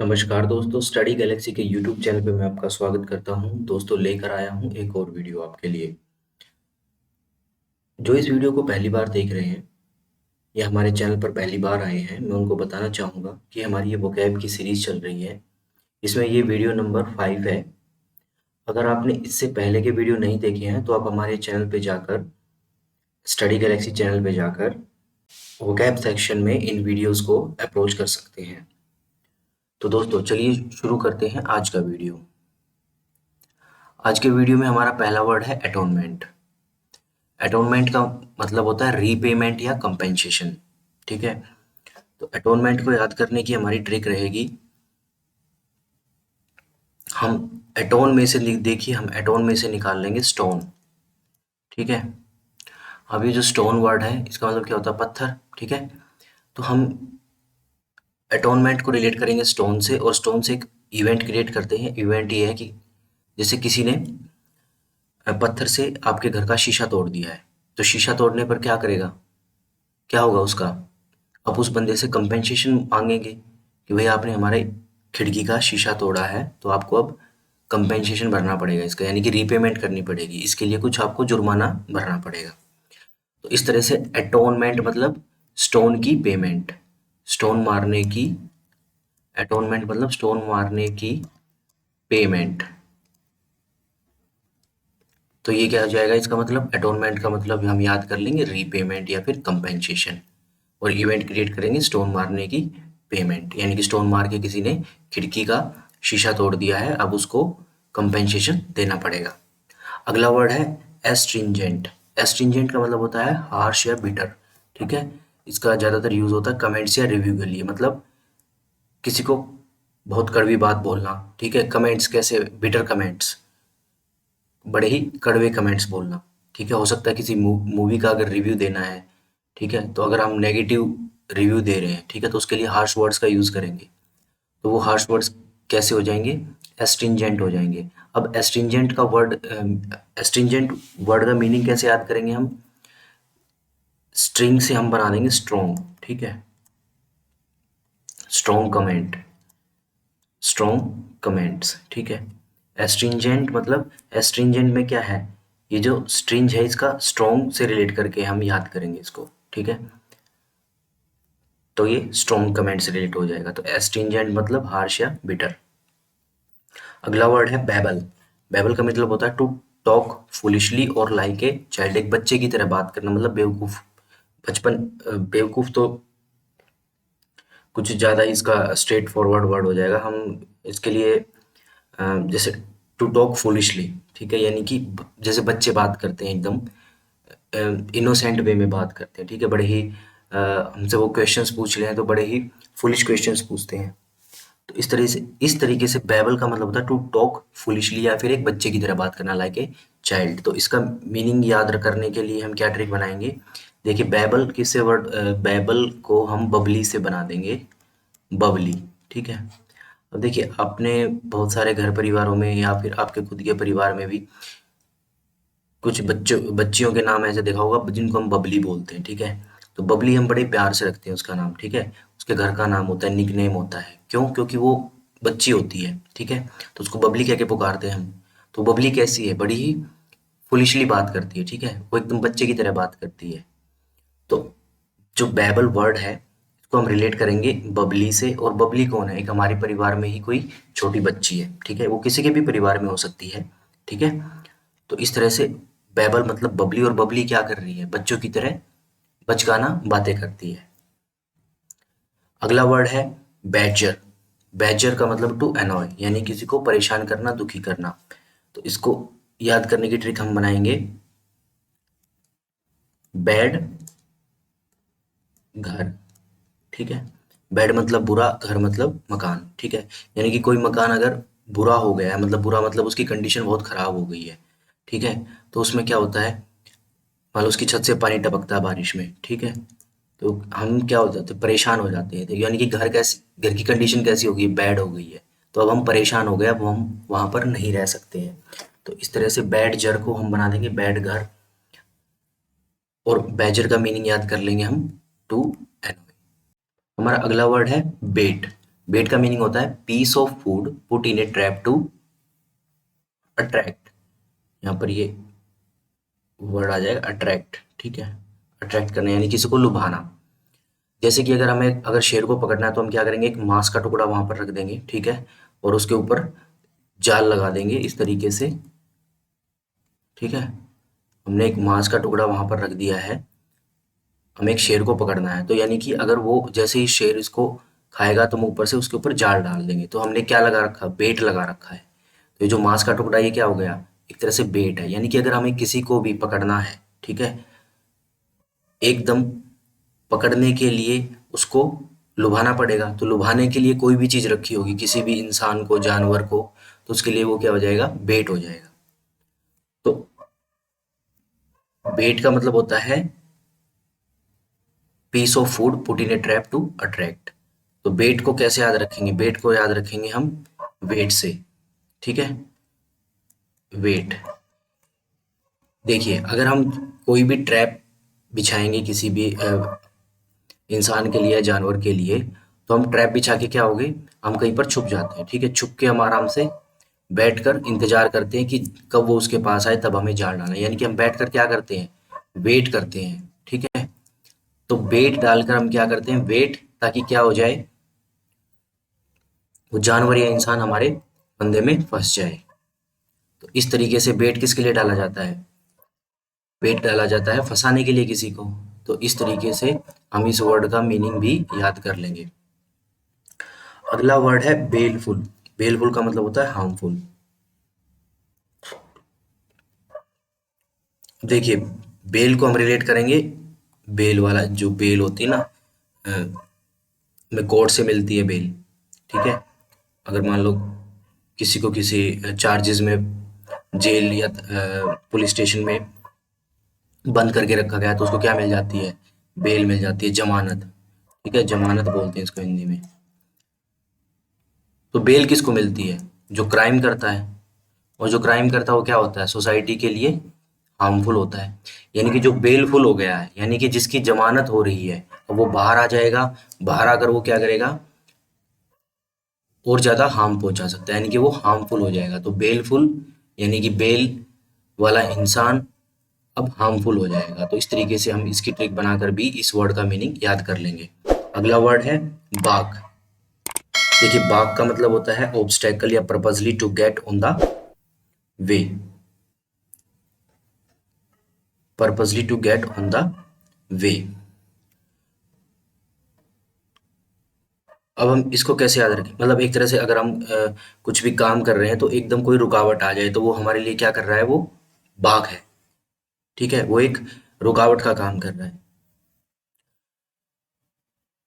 नमस्कार दोस्तों, study Galaxy के यूट्यूब चैनल पे मैं आपका स्वागत करता हूं। दोस्तों, लेकर आया हूं एक और वीडियो आपके लिए। जो इस वीडियो को पहली बार देख रहे हैं या हमारे चैनल पर पहली बार आए हैं, मैं उनको बताना चाहूँगा कि हमारी ये वोकैब की सीरीज़ चल रही है। इसमें ये वीडियो नंबर 5 है। अगर आपने इससे पहले के वीडियो नहीं देखे हैं तो आप हमारे चैनल पे जाकर, स्टडी गैलेक्सी चैनल पे जाकर वोकैब सेक्शन में इन वीडियोज़ को अप्रोच कर सकते हैं। तो दोस्तों, चलिए शुरू करते हैं आज का वीडियो। आज के वीडियो में हमारा पहला वर्ड है एटोनमेंट। एटोनमेंट का मतलब होता है रीपेमेंट या कंपेंसेशन। ठीक है, तो एटोनमेंट को याद करने की हमारी ट्रिक रहेगी। हम एटोन में से देखिए, हम एटोन में से निकाल लेंगे स्टोन। ठीक है, अब ये जो स्टोन वर्ड है इसका मतलब क्या होता है? पत्थर। ठीक है, तो हम एटोनमेंट को रिलेट करेंगे स्टोन से, और स्टोन से एक इवेंट क्रिएट करते हैं। इवेंट ये है कि जैसे किसी ने पत्थर से आपके घर का शीशा तोड़ दिया है, तो शीशा तोड़ने पर क्या करेगा, क्या होगा उसका? आप उस बंदे से कंपेंसेशन मांगेंगे कि भाई आपने हमारे खिड़की का शीशा तोड़ा है, तो आपको अब कंपेंसेशन भरना पड़ेगा इसका, यानी कि रीपेमेंट करनी पड़ेगी। इसके लिए कुछ आपको जुर्माना भरना पड़ेगा। तो इस तरह से एटोनमेंट मतलब स्टोन की पेमेंट, स्टोन मारने की। एटोनमेंट मतलब स्टोन मारने की पेमेंट। तो ये क्या हो जाएगा इसका मतलब? एटोनमेंट का मतलब हम याद कर लेंगे रीपेमेंट या फिर कंपेंसेशन, और इवेंट क्रिएट करेंगे स्टोन मारने की पेमेंट, यानी कि स्टोन मार के किसी ने खिड़की का शीशा तोड़ दिया है, अब उसको कंपेंसेशन देना पड़ेगा। अगला वर्ड है एस्ट्रिंजेंट। एस्ट्रिंजेंट का मतलब होता है हार्श या बिटर। ठीक है, इसका ज़्यादातर यूज होता है कमेंट्स या रिव्यू के लिए, मतलब किसी को बहुत कड़वी बात बोलना। ठीक है, कमेंट्स कैसे? बिटर कमेंट्स, बड़े ही कड़वे कमेंट्स बोलना। ठीक है, हो सकता है किसी मूवी का अगर रिव्यू देना है, ठीक है, तो अगर हम नेगेटिव रिव्यू दे रहे हैं, ठीक है, तो उसके लिए हार्श वर्ड्स का यूज़ करेंगे। तो वो हार्श वर्ड्स कैसे हो जाएंगे? एस्ट्रिंजेंट हो जाएंगे। अब एस्ट्रिंजेंट वर्ड का मीनिंग कैसे याद करेंगे हम? स्ट्रिंग से हम बना देंगे स्ट्रॉन्ग। ठीक है, स्ट्रॉन्ग कमेंट, स्ट्रॉन्ग कमेंट्स। ठीक है, एस्ट्रिंजेंट मतलब, एस्ट्रिंजेंट में क्या है, ये जो स्ट्रिंज है इसका स्ट्रॉन्ग से रिलेट करके हम याद करेंगे इसको। ठीक है, तो ये स्ट्रॉन्ग कमेंट से रिलेट हो जाएगा। तो एस्ट्रिंजेंट मतलब हार्श या बिटर। अगला वर्ड है बेबल। बेबल का मतलब होता है टू टॉक फुलिशली और लाइक ए चाइल्ड। एक बच्चे की तरह बात करना, मतलब बेवकूफ। बेवकूफ तो कुछ ज़्यादा ही इसका स्ट्रेट फॉरवर्ड वर्ड हो जाएगा। हम इसके लिए जैसे टू टॉक फुलिशली, ठीक है, यानी कि जैसे बच्चे बात करते हैं, एकदम इनोसेंट वे में बात करते हैं। ठीक है, बड़े ही हमसे वो क्वेश्चंस पूछ रहे हैं तो बड़े ही फुलिश क्वेश्चंस पूछते हैं। तो इस तरीके से बैबल का मतलब होता है टू टॉक फुलिशली, या फिर एक बच्चे की तरह बात करना, लाइक ए चाइल्ड। तो इसका मीनिंग याद करने के लिए हम क्या ट्रिक बनाएंगे? देखिए, बैबल किससे वर्ड, बैबल को हम बबली से बना देंगे, बबली। ठीक है, अब देखिए, अपने बहुत सारे घर परिवारों में या फिर आपके खुद के परिवार में भी कुछ बच्चियों के नाम ऐसे देखा होगा जिनको हम बबली बोलते हैं। ठीक है, तो बबली हम बड़े प्यार से रखते हैं उसका नाम। ठीक है, उसके घर का नाम होता है, निकनेम होता है। क्यों? क्योंकि वो बच्ची होती है। ठीक है, तो उसको बबली कह के पुकारते हैं हम। तो बबली कैसी है? बड़ी ही फुलिशली बात करती है। ठीक है, वो एकदम बच्चे की तरह बात करती है। तो जो बैबल वर्ड है इसको हम रिलेट करेंगे बबली से, और बबली कौन है? एक हमारे परिवार में ही कोई छोटी बच्ची है। ठीक है, वो किसी के भी परिवार में हो सकती है। ठीक है, तो इस तरह से बैबल मतलब बबली, और बबली क्या कर रही है? बच्चों की तरह बचकाना बातें करती है। अगला वर्ड है बैडजर। बैडजर का मतलब टू अनॉय, यानी किसी को परेशान करना, दुखी करना। तो इसको याद करने की ट्रिक हम बनाएंगे, बैड घर। ठीक है, बैड मतलब बुरा, घर मतलब मकान। ठीक है, यानी कि कोई मकान अगर बुरा हो गया है, मतलब बुरा मतलब उसकी कंडीशन बहुत खराब हो गई है। ठीक है, तो उसमें क्या होता है, मान लो उसकी छत से पानी टपकता है बारिश में। ठीक है, तो हम क्या हो जाते हैं? परेशान हो जाते हैं। तो यानी कि घर की कंडीशन कैसी हो गई? बैड हो गई है। तो अब हम परेशान हो गए, अब हम वहां पर नहीं रह सकते हैं। तो इस तरह से बैड जर को हम बना देंगे बैड घर, और बैजर का मीनिंग याद कर लेंगे हम टू एनॉय। हमारा अगला वर्ड है बेट। बेट का मीनिंग होता है piece of food put in a trap to attract. यहाँ पर ये वर्ड आ जाएगा अट्रैक्ट, ठीक है। अट्रैक्ट करना यानी किसी को लुभाना। जैसे कि अगर शेर को पकड़ना है तो हम क्या करेंगे, एक मांस का टुकड़ा वहां पर रख देंगे, ठीक है, और उसके ऊपर जाल लगा देंगे इस तरीके से, ठीक है। हमने एक मांस का टुकड़ा वहां पर रख दिया है, हमें एक शेर को पकड़ना है, तो यानी कि अगर वो जैसे ही शेर इसको खाएगा तो हम ऊपर से उसके ऊपर जाल डाल देंगे। तो हमने क्या लगा रखा, बेट लगा रखा है। तो ये जो मांस का टुकड़ा ये क्या हो गया, एक तरह से बेट है। यानी कि अगर हमें किसी को भी पकड़ना है, ठीक है, एकदम पकड़ने के लिए उसको लुभाना पड़ेगा। तो लुभाने के लिए कोई भी चीज रखी होगी, किसी भी इंसान को, जानवर को, तो उसके लिए वो क्या हो जाएगा, बेट हो जाएगा। तो बेट का मतलब होता है piece of food put in a trap to attract. तो बेट को कैसे याद रखेंगे, बेट को याद रखेंगे हम वेट से, ठीक है। वेट, देखिए अगर हम कोई भी ट्रैप बिछाएंगे किसी भी इंसान के लिए या जानवर के लिए, तो हम ट्रैप बिछा के क्या होगे, हम कहीं पर छुप जाते हैं, ठीक है। छुप के हम आराम से बैठकर इंतजार करते हैं कि कब वो उसके पास आए तब हमें जाल डालना है। यानी कि हम बैठकर क्या करते हैं, वेट करते हैं, ठीक है। तो बेट डालकर हम क्या करते हैं, वेट, ताकि क्या हो जाए, वो जानवर या इंसान हमारे फंदे में फंस जाए। तो इस तरीके से बेट किसके लिए डाला जाता है, बेट डाला जाता है फंसाने के लिए किसी को। तो इस तरीके से हम इस वर्ड का मीनिंग भी याद कर लेंगे। अगला वर्ड है बेलफुल। बेलफुल का मतलब होता है हार्मफुल। देखिए, बेल को हम रिलेट करेंगे, बेल वाला जो बेल होती है ना, में कोर्ट से मिलती है बेल, ठीक है। अगर मान लो किसी को किसी चार्जेस में जेल या पुलिस स्टेशन में बंद करके रखा गया है, तो उसको क्या मिल जाती है, बेल मिल जाती है, जमानत, ठीक है, जमानत बोलते हैं इसको हिंदी में। तो बेल किसको मिलती है, जो क्राइम करता है। और जो क्राइम करता है वो क्या होता है, सोसाइटी के लिए हार्मफुल होता है। यानी कि जो बेलफुल हो गया है, यानी कि जिसकी जमानत हो रही है, अब वो बाहर आ जाएगा। बाहर आकर वो क्या करेगा, और ज्यादा हार्म पहुंचा सकता है, यानी कि वो हार्मफुल हो जाएगा। तो बेलफुल यानी कि बेल वाला इंसान अब हार्मफुल हो जाएगा। तो इस तरीके से हम इसकी ट्रिक बनाकर भी इस वर्ड का मीनिंग याद कर लेंगे। अगला वर्ड है बाक। देखिए, बाक का मतलब होता है ऑब्स्टेकल या purposely to get on the way. Purposely to get on the way. अब हम इसको कैसे याद रखें, मतलब एक तरह से अगर हम कुछ भी काम कर रहे हैं तो एकदम कोई रुकावट आ जाए, तो वो हमारे लिए क्या कर रहा है, वो बाक है, ठीक है, वो एक रुकावट का काम कर रहा है।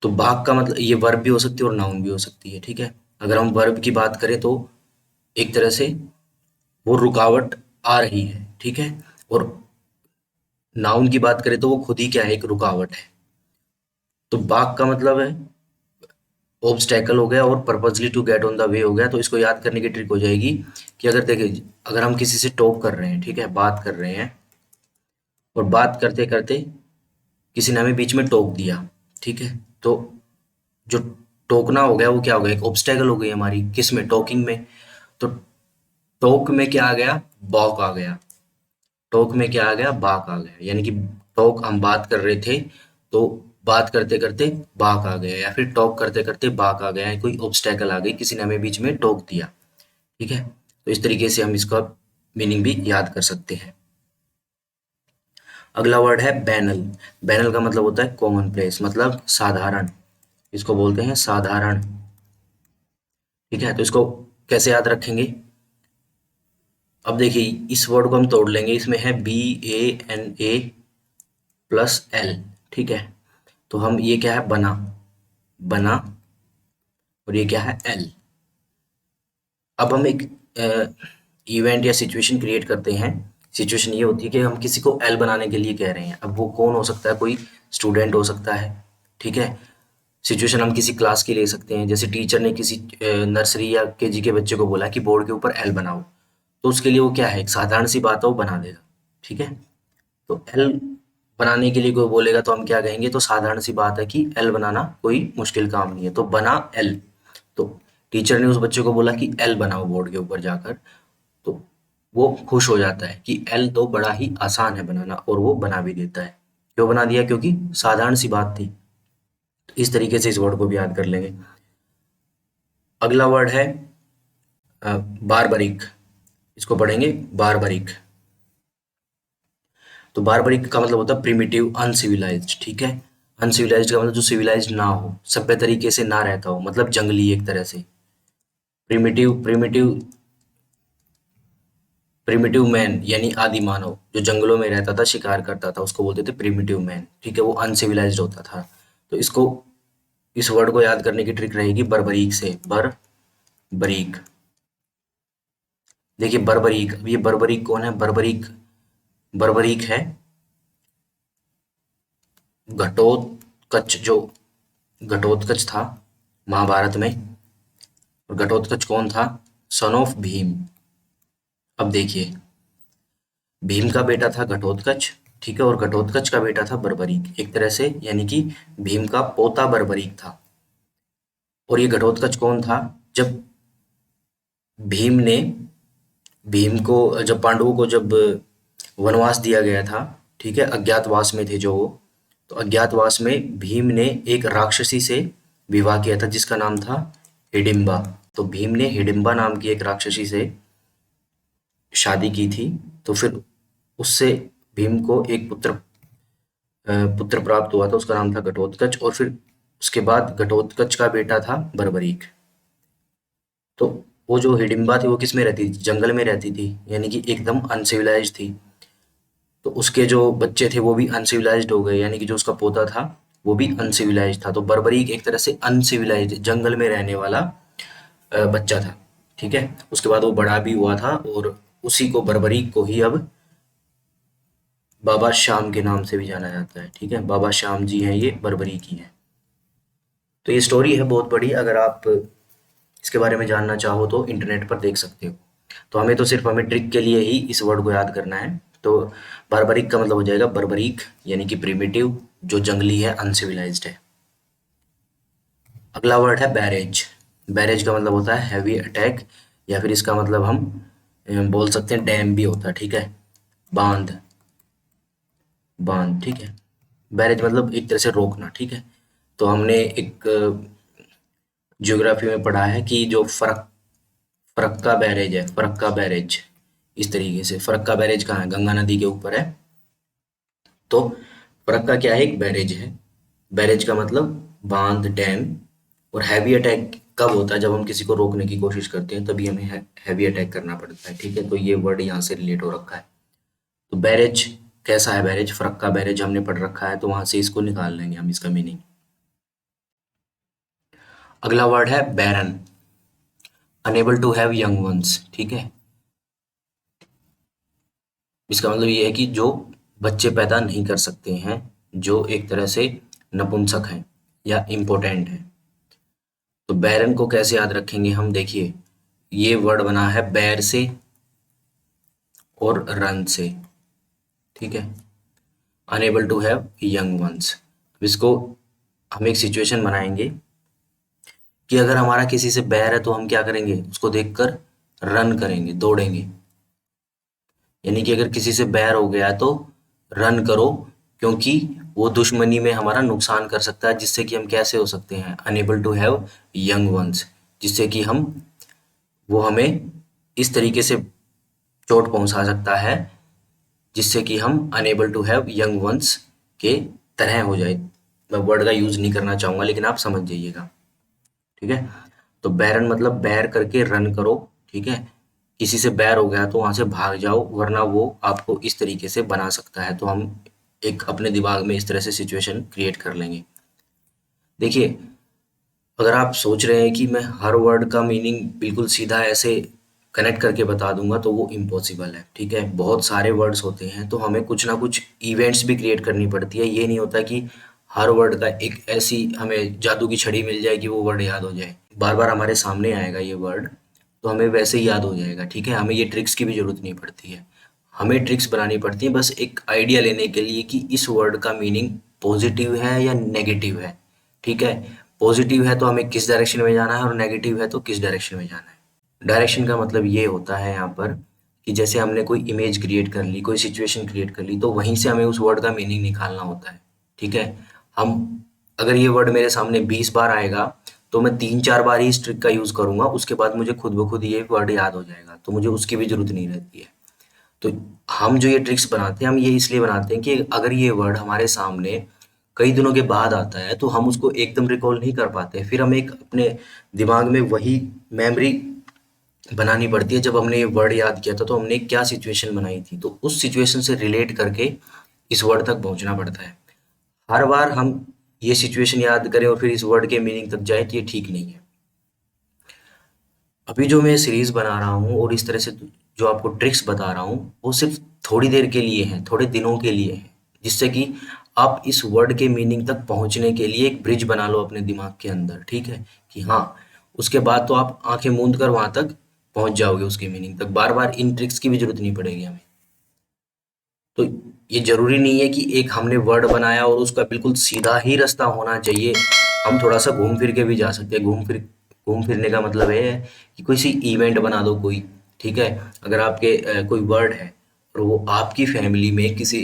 तो भाग का मतलब ये वर्ब भी हो सकती है और नाउन भी हो सकती है, ठीक है। अगर हम वर्ब की बात करें तो एक तरह से वो रुकावट आ रही है, ठीक है। और नाउन की बात करें तो वो खुद ही क्या है, एक रुकावट है। तो भाग का मतलब है ऑब्स्टेकल हो गया और purposely to get on the way हो गया। तो इसको याद करने की ट्रिक हो जाएगी कि अगर देखिए, अगर हम किसी से टॉक कर रहे हैं, ठीक है, बात कर रहे हैं, और बात करते करते किसी ने हमें बीच में टोक दिया, ठीक है, तो जो टोकना हो गया वो क्या हो गया, एक ऑब्स्टेकल हो गई हमारी किस में, टोकिंग में। तो टोक में क्या आ गया, बॉक आ गया। टोक में क्या आ गया, बाक आ गया। यानी कि टोक हम बात कर रहे थे, तो बात करते करते बाक आ गया, या फिर टॉक करते करते बाक आ गया, या कोई ऑब्स्टेकल आ गई, किसी ने हमें बीच में टोक दिया, ठीक है। तो इस तरीके से हम इसका मीनिंग भी याद कर सकते हैं। अगला वर्ड है बैनल। बैनल का मतलब होता है कॉमन प्लेस, मतलब साधारण, इसको बोलते हैं साधारण, ठीक है। तो इसको कैसे याद रखेंगे, अब देखिए इस वर्ड को हम तोड़ लेंगे, इसमें है BANA+L, ठीक है। तो हम ये क्या है, बना, बना, और ये क्या है, एल। अब हम एक इवेंट या सिचुएशन क्रिएट करते हैं। सिचुएशन ये होती है कि हम किसी को एल बनाने के लिए कह रहे हैं। अब वो कौन हो सकता है, कोई स्टूडेंट हो सकता है, ठीक है। सिचुएशन हम किसी क्लास की ले सकते हैं, जैसे टीचर ने किसी नर्सरी या केजी के बच्चे को बोला कि बोर्ड के ऊपर एल बनाओ, तो उसके लिए वो क्या है, एक साधारण सी बात है, वो बना देगा, ठीक है। तो एल बनाने के लिए कोई बोलेगा तो हम क्या कहेंगे, तो साधारण सी बात है कि एल बनाना कोई मुश्किल काम नहीं है, तो बना एल। तो टीचर ने उस बच्चे को बोला कि एल बनाओ बोर्ड के ऊपर जाकर, तो वो खुश हो जाता है कि एल तो बड़ा ही आसान है बनाना, और वो बना भी देता है। क्यों बना दिया? क्योंकि साधारण सी बात थी। तो इस तरीके से इस वर्ड को भी याद कर लेंगे। अगला वर्ड है बारबरिक। इसको पढ़ेंगे बारबरिक। तो बारबरिक का मतलब होता है प्रिमिटिव, अनसिविलाइज्ड। ठीक है, अनसिविलाइज्ड का मतलब जो सिविलाइज्ड ना हो, सभ्य तरीके से ना रहता हो, मतलब जंगली एक तरह से। प्रिमिटिव प्रिमिटिव प्रिमिटिव मैन यानी आदि मानव, जो जंगलों में रहता था, शिकार करता था, उसको बोलते थे प्रिमिटिव मैन। ठीक है, वो अनसिविलाइज्ड होता था। तो इसको, इस वर्ड को याद करने की ट्रिक रहेगी बर्बरीक से। बरीक। देखिए बर्बरीक, अब ये बर्बरीक कौन है? बर्बरीक, बर्बरीक है घटोत्कच, जो घटोत्कच था महाभारत में। और घटोत्कच कौन था? Son of Bhim. अब देखिए, भीम का बेटा था घटोत्कच, ठीक है, और घटोत्कच का बेटा था बर्बरीक, एक तरह से, यानी कि भीम का पोता बर्बरीक था। और ये घटोत्कच कौन था? जब भीम ने, भीम को, जब पांडवों को जब वनवास दिया गया था, ठीक है, अज्ञातवास में थे जो वो, तो अज्ञातवास में भीम ने एक राक्षसी से विवाह किया था जिसका नाम था हिडिंबा। तो भीम ने हिडिंबा नाम की एक राक्षसी से शादी की थी। तो फिर उससे भीम को एक पुत्र प्राप्त हुआ था, उसका नाम था घटोत्कच। और फिर उसके बाद घटोत्कच का बेटा था बर्बरीक। तो वो जो हिडिंबा थी वो किस में रहती थी? जंगल में रहती थी, यानी कि एकदम अनसिविलाइज्ड थी। तो उसके जो बच्चे थे वो भी अनसिविलाइज्ड हो गए, यानी कि जो उसका पोता था वो भी अनसिविलाइज्ड था। तो बर्बरीक एक तरह से अनसिविलाइज्ड, जंगल में रहने वाला बच्चा था। ठीक है, उसके बाद वो बड़ा भी हुआ था, और उसी को, बर्बरीक को ही अब बाबा श्याम के नाम से भी जाना जाता है। ठीक है, बाबा श्याम जी हैं ये, बर्बरीक ही है। तो ये स्टोरी है बहुत बड़ी, अगर आप इसके बारे में जानना चाहो तो इंटरनेट पर देख सकते हो। तो हमें तो सिर्फ, हमें ट्रिक के लिए ही इस वर्ड को याद करना है। तो बारबरिक का मतलब हो जाएगा बर्बरीक, यानी कि प्रिमिटिव, जो जंगली है, अनसिविलाइज्ड है। अगला वर्ड है बैरेज। बैरेज का मतलब होता है हैवी अटैक, या फिर इसका मतलब हम बोल सकते हैं डैम भी होता है। ठीक है, बांध, बांध, ठीक है। बैरेज मतलब एक तरह से रोकना। ठीक है, तो हमने एक ज्योग्राफी में पढ़ा है कि जो फरक्का बैरेज है, फरक्का बैरेज, इस तरीके से, फरक्का बैरेज कहाँ है? गंगा नदी के ऊपर है। तो फरक्का क्या है? एक बैरेज है। बैरेज का मतलब बांध, डैम। और हैवी अटैक कब होता है? जब हम किसी को रोकने की कोशिश करते हैं, तभी हमें हैवी अटैक करना पड़ता है। ठीक है, तो ये वर्ड यहाँ से रिलेट हो रखा है। तो बैरेज कैसा है? बैरेज, फरक्का बैरेज हमने पढ़ रखा है, तो वहां से इसको निकाल लेंगे हम, इसका मीनिंग। अगला वर्ड है barren. Unable to have young ones. ठीक है, इसका मतलब ये है कि जो बच्चे पैदा नहीं कर सकते हैं, जो एक तरह से नपुंसक हैं या इम्पोर्टेंट हैं। तो बैरन को कैसे याद रखेंगे हम? देखिए, ये वर्ड बना है बैर से और रन से। ठीक है, unable to have young ones. इसको हम एक सिचुएशन बनाएंगे कि अगर हमारा किसी से बैर है तो हम क्या करेंगे? उसको देखकर रन करेंगे, दौड़ेंगे। यानी कि अगर किसी से बैर हो गया तो रन करो, क्योंकि वो दुश्मनी में हमारा नुकसान कर सकता है, जिससे कि हम कैसे हो सकते हैं? Unable to have young ones, जिससे कि हम, वो हमें इस तरीके से चोट पहुंचा सकता है, जिससे कि हम unable to have young ones के तरह हो जाए। मैं वर्ड का यूज नहीं करना चाहूंगा, लेकिन आप समझ जाइएगा। ठीक है, तो बैरन मतलब बैर करके रन करो। ठीक है, किसी से बैर हो गया तो वहां से भाग जाओ, वरना वो आपको इस तरीके से बना सकता है। तो हम एक अपने दिमाग में इस तरह से सिचुएशन क्रिएट कर लेंगे। देखिए, अगर आप सोच रहे हैं कि मैं हर वर्ड का मीनिंग बिल्कुल सीधा ऐसे कनेक्ट करके बता दूंगा, तो वो इम्पॉसिबल है। ठीक है, बहुत सारे वर्ड्स होते हैं, तो हमें कुछ ना कुछ इवेंट्स भी क्रिएट करनी पड़ती है। ये नहीं होता कि हर वर्ड का एक ऐसी हमें जादू की छड़ी मिल जाए कि वो वर्ड याद हो जाए। बार बार हमारे सामने आएगा ये वर्ड, तो हमें वैसे ही याद हो जाएगा। ठीक है, हमें ये ट्रिक्स की भी जरूरत नहीं पड़ती है। हमें ट्रिक्स बनानी पड़ती है बस एक आइडिया लेने के लिए कि इस वर्ड का मीनिंग पॉजिटिव है या नेगेटिव है। ठीक है, पॉजिटिव है तो हमें किस डायरेक्शन में जाना है और नेगेटिव है तो किस डायरेक्शन में जाना है। डायरेक्शन का मतलब ये होता है यहाँ पर कि जैसे हमने कोई इमेज क्रिएट कर ली, कोई सिचुएशन क्रिएट कर ली, तो वहीं से हमें उस वर्ड का मीनिंग निकालना होता है। ठीक है, हम अगर ये वर्ड मेरे सामने 20 बार आएगा तो मैं 3-4 बार ही इस ट्रिक का यूज़ करूंगा, उसके बाद मुझे खुद ब खुद ये वर्ड याद हो जाएगा, तो मुझे उसकी भी जरूरत नहीं रहती है। तो हम जो ये ट्रिक्स बनाते हैं, हम ये इसलिए बनाते हैं कि अगर ये वर्ड हमारे सामने कई दिनों के बाद आता है तो हम उसको एकदम रिकॉल नहीं कर पाते, फिर हम एक अपने दिमाग में वही मेमोरी बनानी पड़ती है। जब हमने ये वर्ड याद किया था तो हमने क्या सिचुएशन बनाई थी, तो उस सिचुएशन से रिलेट करके इस वर्ड तक पहुंचना पड़ता है। हर बार हम ये सिचुएशन याद करें और फिर इस वर्ड के मीनिंग तक जाए तो ये ठीक नहीं है। अभी जो मैं सीरीज बना रहा हूँ और इस तरह से जो आपको ट्रिक्स बता रहा हूँ, वो सिर्फ थोड़ी देर के लिए है, थोड़े दिनों के लिए है, जिससे कि आप इस वर्ड के मीनिंग तक पहुंचने के लिए एक ब्रिज बना लो अपने दिमाग के अंदर। ठीक है, कि हाँ, उसके बाद तो आप आंखें मूंद कर वहां तक पहुंच जाओगे, उसके मीनिंग तक। बार बार इन ट्रिक्स की भी जरूरत नहीं पड़ेगी हमें। तो ये जरूरी नहीं है कि एक हमने वर्ड बनाया और उसका बिल्कुल सीधा ही रास्ता होना चाहिए। हम थोड़ा सा घूम फिर के भी जा सकते हैं। घूम फिरने का मतलब ये है कि कोई सी इवेंट बना दो कोई। ठीक है, अगर आपके कोई वर्ड है और वो आपकी फैमिली में किसी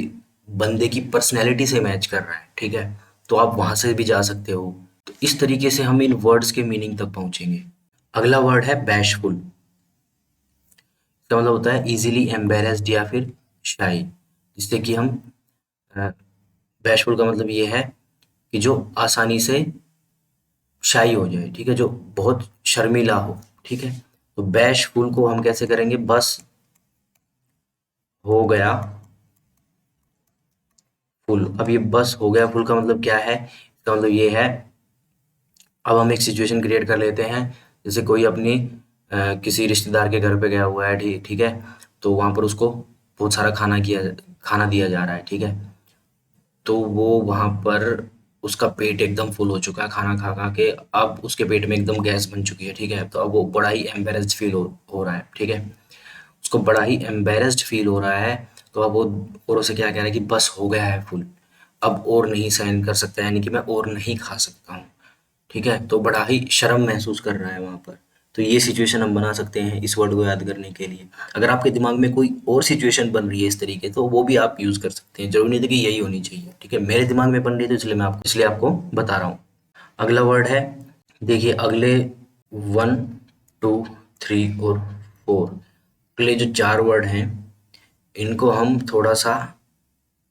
बंदे की पर्सनैलिटी से मैच कर रहा है, ठीक है, तो आप वहां से भी जा सकते हो। तो इस तरीके से हम इन वर्ड्स के मीनिंग तक पहुंचेंगे। अगला वर्ड है बैशफुल। इसका मतलब होता है इजीली एम्बेरेस्ड या फिर शाई, जिससे कि हम बैशफुल का मतलब ये है कि जो आसानी से शाई हो जाए। ठीक है, जो बहुत शर्मीला हो। ठीक है, तो बैशफुल को हम कैसे करेंगे? बस हो गया फुल। अब ये बस हो गया फुल का मतलब क्या है? इसका मतलब ये है, अब हम एक सिचुएशन क्रिएट कर लेते हैं। जैसे कोई अपनी किसी रिश्तेदार के घर पे गया हुआ है, ठीक ठीक है, तो वहां पर उसको बहुत सारा खाना दिया जा रहा है। ठीक है, तो वो वहां पर उसका पेट एकदम फुल हो चुका है खाना खा खा के। अब उसके पेट में एकदम गैस बन चुकी है। ठीक है, तो अब वो बड़ा ही एम्बेरस्ड फील हो रहा है। ठीक है, उसको बड़ा ही एम्बेरस्ड फील हो रहा है। तो अब वो औरों से क्या कह रहा है कि बस हो गया है फुल, अब और नहीं सहन कर सकता, यानी कि मैं और नहीं खा सकता हूँ। ठीक है, तो बड़ा ही शर्म महसूस कर रहा है वहां पर। तो ये सिचुएशन हम बना सकते हैं इस वर्ड को याद करने के लिए। अगर आपके दिमाग में कोई और सिचुएशन बन रही है इस तरीके, तो वो भी आप यूज कर सकते हैं। जरूरी नहीं है कि यही होनी चाहिए। ठीक है, मेरे दिमाग में बन रही है तो इसलिए आपको बता रहा हूँ। अगला वर्ड है, देखिए अगले 1, 2, 3 और 4, अगले जो 4 वर्ड हैं, इनको हम थोड़ा सा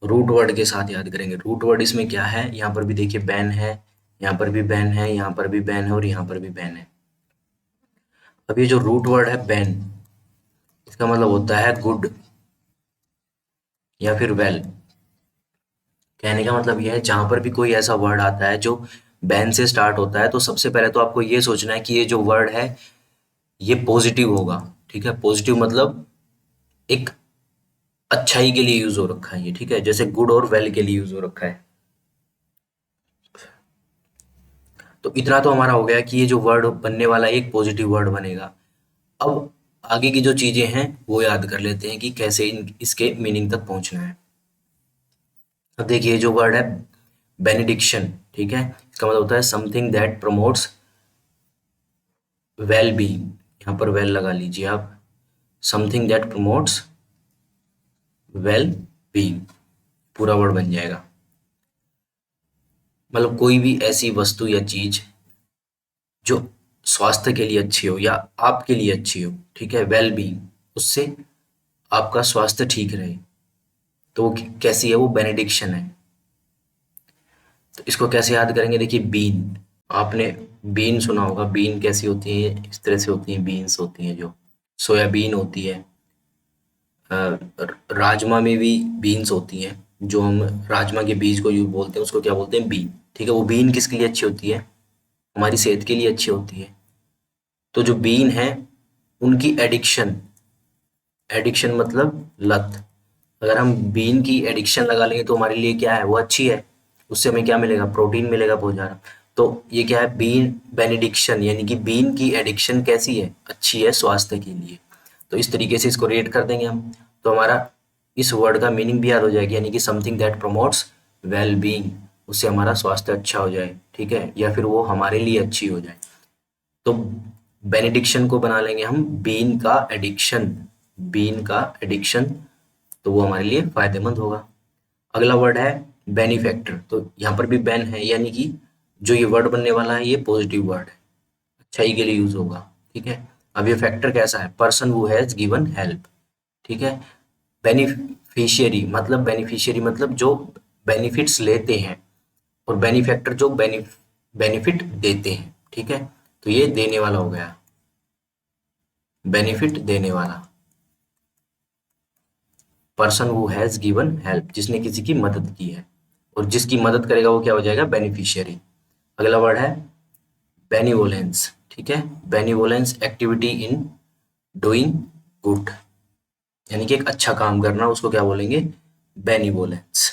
रूट वर्ड के साथ याद करेंगे। रूट वर्ड इसमें क्या है? यहाँ पर भी देखिए बैन है, यहाँ पर भी बैन है, यहाँ पर भी बैन है और यहाँ पर भी बैन है। अब ये जो रूट वर्ड है बैन, इसका मतलब होता है गुड या फिर वेल। कहने का मतलब यह है, जहां पर भी कोई ऐसा वर्ड आता है जो बैन से स्टार्ट होता है, तो सबसे पहले तो आपको ये सोचना है कि ये जो वर्ड है ये पॉजिटिव होगा। ठीक है, पॉजिटिव मतलब एक अच्छाई के लिए यूज हो रखा है ये। ठीक है, जैसे गुड और वेल के लिए यूज हो रखा है। तो इतना तो हमारा हो गया कि ये जो वर्ड बनने वाला है एक पॉजिटिव वर्ड बनेगा। अब आगे की जो चीजें हैं वो याद कर लेते हैं कि कैसे इसके मीनिंग तक पहुंचना है। अब देखिए जो वर्ड है बेनिडिक्शन, ठीक है, इसका मतलब होता है something that promotes well being. यहाँ पर वेल लगा लीजिए आप। Something that promotes well being, पूरा वर्ड बन जाएगा। मतलब कोई भी ऐसी वस्तु या चीज जो स्वास्थ्य के लिए अच्छी हो या आपके लिए अच्छी हो। ठीक है, वेल बीइंग, उससे आपका स्वास्थ्य ठीक रहे, तो वो कैसी है? वो बेनिडिक्शन है। तो इसको कैसे याद करेंगे? देखिए बीन, आपने बीन सुना होगा। बीन कैसी होती है? इस तरह से होती है, बीन्स होती हैं, जो सोयाबीन होती है। राजमा में भी बीन्स होती हैं, जो हम राजमा के बीज को यू बोलते हैं, उसको क्या बोलते हैं? बीन। ठीक है, वो बीन किसके लिए अच्छी होती है? हमारी सेहत के लिए अच्छी होती है। तो जो बीन है उनकी एडिक्शन, एडिक्शन मतलब लत, अगर हम बीन की एडिक्शन लगा लेंगे तो हमारे लिए क्या है? वो अच्छी है। उससे हमें क्या मिलेगा? प्रोटीन मिलेगा बहुत ज़्यादा। तो ये क्या है? बीन बेनिडिक्शन, यानी कि बीन की एडिक्शन कैसी है? अच्छी है स्वास्थ्य के लिए। तो इस तरीके से इसको रेट कर देंगे हम, तो हमारा इस वर्ड का मीनिंग भी याद हो जाएगा, यानी कि something that promotes well being, उससे हमारा स्वास्थ्य अच्छा हो जाए, ठीक है, या फिर वो हमारे लिए अच्छी हो जाए। तो बेनेडिक्शन को बना लेंगे हम बीन का एडिक्शन, बीन का एडिक्शन, तो वो हमारे लिए फायदेमंद होगा। अगला वर्ड है बेनिफैक्टर, तो यहाँ पर भी बेन है, यानी कि जो ये वर्ड बनने वाला है ये पॉजिटिव वर्ड है, अच्छाई के लिए यूज होगा, ठीक है। अब ये फैक्टर कैसा है, person who has given help, ठीक है। बेनिफिशियरी मतलब जो बेनिफिट्स लेते हैं, और बेनिफैक्टर जो बेनिफिट देते हैं, ठीक है। तो ये देने वाला हो गया, बेनिफिट देने वाला, person who has given help, जिसने किसी की मदद की है, और जिसकी मदद करेगा वो क्या हो जाएगा, बेनिफिशियरी। अगला वर्ड है बेनिवोलेंस, ठीक है। बेनिवोलेंस एक्टिविटी इन डूइंग गुड, यानी कि एक अच्छा काम करना, उसको क्या बोलेंगे, बेनिवोलेंस।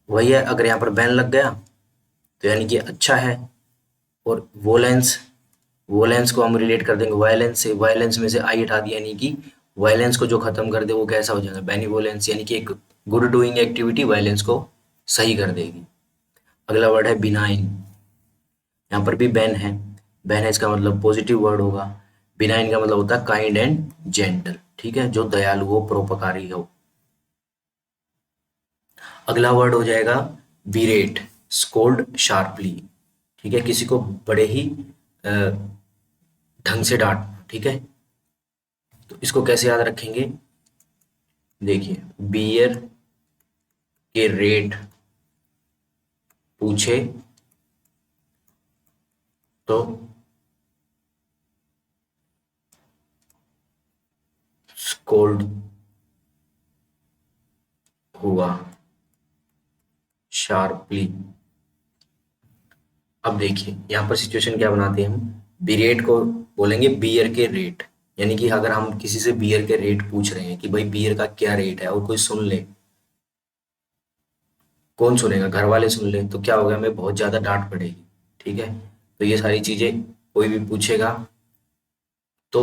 वही है, अगर यहाँ पर बैन लग गया तो यानी कि अच्छा है, और वोलेंस, वोलेंस को हम रिलेट कर देंगे वायलेंस से, वायलेंस में से आई हटा दिया, यानी कि वायलेंस को जो खत्म कर दे वो कैसा हो जाएगा, बेनिवोलेंस, यानी कि एक गुड डूइंग एक्टिविटी वायलेंस को सही कर देगी। अगला वर्ड है बिनाइन, यहाँ पर भी बैन है, बैन है इसका मतलब पॉजिटिव वर्ड होगा। बिनाइन का मतलब होता है काइंड एंड जेंटल, ठीक है, जो दयालु हो, परोपकारी हो। अगला वर्ड हो जाएगा बीरेट, स्कोल्ड शार्पली, ठीक है, किसी को बड़े ही अ, ढंग से डांटना, ठीक है। तो इसको कैसे याद रखेंगे, देखिए, बियर के रेट पूछे तो स्कोल्ड हुआ शार्पली। अब देखिए यहाँ पर सिचुएशन क्या बनाते हैं हम, बिरेट को बोलेंगे बियर के रेट, यानी कि अगर हम किसी से बियर के रेट पूछ रहे हैं कि भाई बियर का क्या रेट है, और कोई सुन ले, कौन सुनेगा, घर वाले सुन ले तो क्या होगा, हमें बहुत ज्यादा डांट पड़ेगी, ठीक है। तो ये सारी चीजें कोई भी पूछेगा तो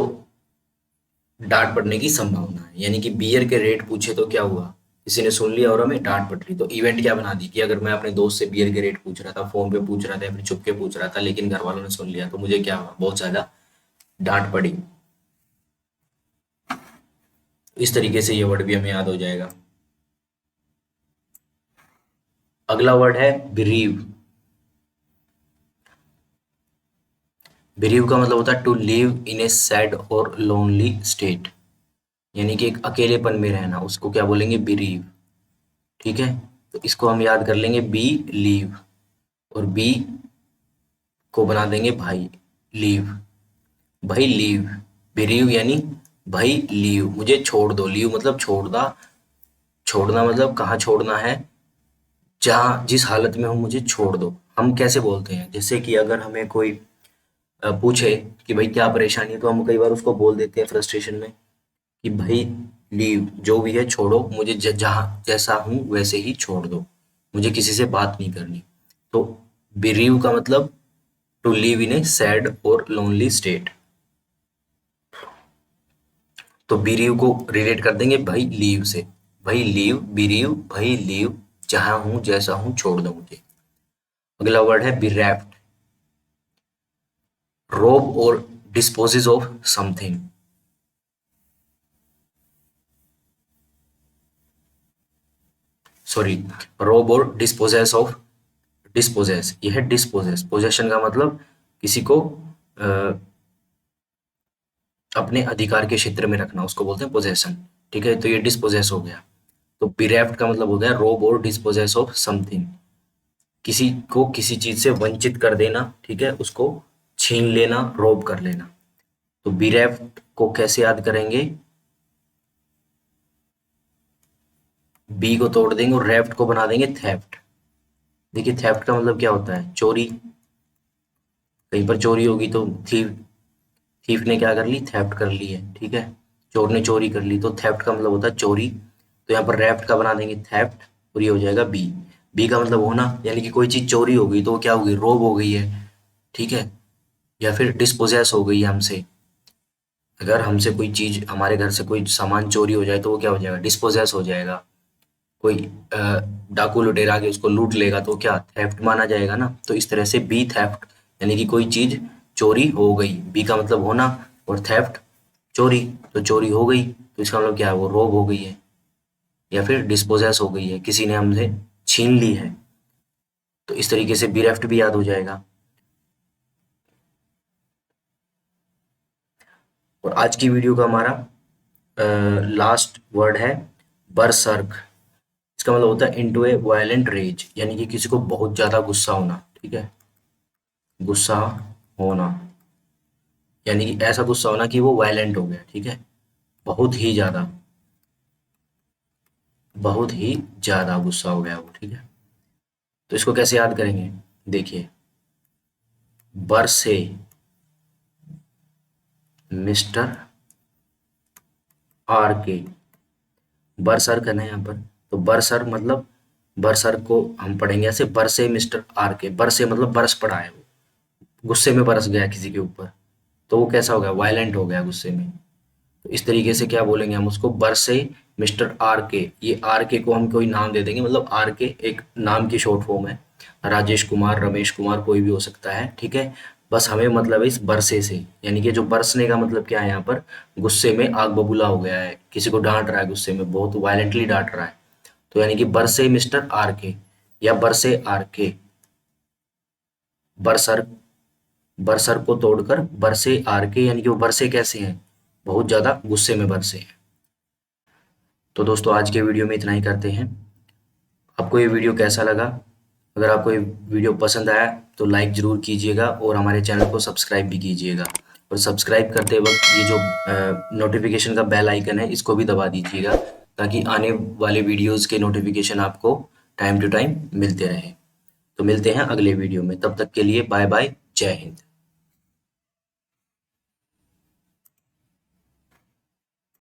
डांट पड़ने की संभावना है, यानी कि बियर के रेट पूछे तो क्या हुआ, किसी ने सुन लिया और हमें डांट पड़ रही, तो इवेंट क्या बना दी कि अगर मैं अपने दोस्त से बियर के रेट पूछ रहा था, फोन पे पूछ रहा था या फिर चुपके पूछ रहा था, लेकिन घर वालों ने सुन लिया, तो मुझे क्या हुआ, बहुत ज्यादा डांट पड़ी। इस तरीके से ये वर्ड भी हमें याद हो जाएगा। अगला वर्ड है बिरीव, बिरीव का मतलब होता है to live in a sad और लोनली स्टेट, यानी कि एक अकेलेपन में रहना, उसको क्या बोलेंगे, बिरीव, ठीक है। तो इसको हम याद कर लेंगे बी लीव, और बी को बना देंगे भाई, लीव, भाई लीव, बिरीव यानी भाई लीव, मुझे छोड़ दो, लीव मतलब छोड़ना, छोड़ना मतलब कहाँ छोड़ना है, जहाँ जिस हालत में हो मुझे छोड़ दो। हम कैसे बोलते हैं, जैसे कि अगर हमें कोई पूछे कि भाई क्या परेशानी है, तो हम कई बार उसको बोल देते हैं फ्रस्ट्रेशन में कि भाई लीव, जो भी है छोड़ो, मुझे जहाँ जैसा हूँ वैसे ही छोड़ दो, मुझे किसी से बात नहीं करनी। तो बिरीव का मतलब to live in a sad और लोनली स्टेट, तो बीरीव को रिलेट कर देंगे भाई लीव से, भाई लीव, बीरीव, भाई लीव, जहां हूं जैसा हूं छोड़ दो मुझे। अगला वर्ड है bereft, रोब और डिस्पोजेस ऑफ समथिंग, सॉरी, रोब और डिस्पोजेस ऑफ, डिस्पोजेस, ये है डिस्पोजेस, पोजेशन का मतलब किसी को अ, अपने अधिकार के क्षेत्र में रखना, उसको बोलते हैं पोजेशन, ठीक है। तो ये डिस्पोजेस हो गया। तो bereft का मतलब हो गया रोब और डिस्पोजेस ऑफ समथिंग, किसी को किसी चीज से वंचित कर देना, ठीक है, उसको छीन लेना, रोब कर लेना। तो bereft को कैसे याद करेंगे, बी को तोड़ देंगे और रेफ्ट को बना देंगे थेफ्ट। देखिए थेफ्ट का मतलब क्या होता है, चोरी, कहीं पर चोरी होगी तो थीफ, थीफ ने क्या कर ली, थेफ्ट कर ली है, ठीक है, चोर ने चोरी कर ली, तो थेफ्ट का मतलब होता है चोरी। तो यहाँ पर रेफ्ट का बना देंगे थेफ्ट, और ये हो जाएगा बी, बी का मतलब होना, यानी कि कोई चीज चोरी हो गई तो वो क्या हो गई, रोब हो गई है, ठीक है, या फिर डिस्पोजेस हो गई है हमसे। अगर हमसे कोई चीज, हमारे घर से कोई सामान चोरी हो जाए तो वो क्या हो जाएगा, डिस्पोजेस हो जाएगा। कोई डाकू लुटेरा आके उसको लूट लेगा तो क्या थेफ्ट माना जाएगा ना। तो इस तरह से बी थेफ्ट यानी कि कोई चीज चोरी हो गई, बी का मतलब होना और थेफ्ट चोरी, तो चोरी हो गई तो इसका मतलब क्या है, वो रोब हो गई है या फिर डिस्पोजेस हो गई है, किसी ने हमसे छीन ली है। तो इस तरीके से बी भी याद हो जाएगा। और आज की वीडियो का हमारा लास्ट वर्ड है बरसर्क। इसका मतलब होता है इनटू ए वायलेंट रेज, यानी कि किसी को बहुत ज्यादा गुस्सा होना, ठीक है, गुस्सा होना, यानी कि ऐसा गुस्सा होना कि वो वायलेंट हो गया, ठीक है, बहुत ही ज्यादा, बहुत ही ज्यादा गुस्सा हो गया वो, ठीक है। तो इसको कैसे याद करेंगे, देखिए, बरसे मिस्टर आर के, बरसर करना है यहाँ पर, तो बरसर मतलब, बरसर को हम पढ़ेंगे ऐसे, बरसे मिस्टर आर के, बरसे मतलब बरस पड़ा है वो, गुस्से में बरस गया किसी के ऊपर, तो वो कैसा हो गया, वायलेंट हो गया गुस्से में। तो इस तरीके से क्या बोलेंगे हम उसको, बरसे मिस्टर आर के, ये आर के को हम कोई नाम दे देंगे, मतलब आर के एक नाम की शॉर्ट फॉर्म है, राजेश कुमार, रमेश कुमार, कोई भी हो सकता है, ठीक है। बस हमें मतलब है इस बरसे से, यानी कि जो बरसने का मतलब क्या है यहाँ पर, गुस्से में आग बबूला हो गया है, किसी को डांट रहा है गुस्से में, बहुत वायलेंटली डांट रहा है, तो यानी कि बरसे मिस्टर आर के या बरसे आर के, बरसर, बरसर को तोड़कर बरसे आर के, यानी कि वो बरसे कैसे हैं, बहुत ज्यादा गुस्से में बरसे हैं। तो दोस्तों आज के वीडियो में इतना ही करते हैं। आपको ये वीडियो कैसा लगा, अगर आपको ये वीडियो पसंद आया तो लाइक ज़रूर कीजिएगा और हमारे चैनल को सब्सक्राइब भी कीजिएगा। और सब्सक्राइब करते वक्त ये जो नोटिफिकेशन का बेल आइकन है इसको भी दबा दीजिएगा, ताकि आने वाले वीडियोज़ के नोटिफिकेशन आपको टाइम टू टाइम मिलते रहे। तो मिलते हैं अगले वीडियो में, तब तक के लिए बाय बाय, जय हिंद।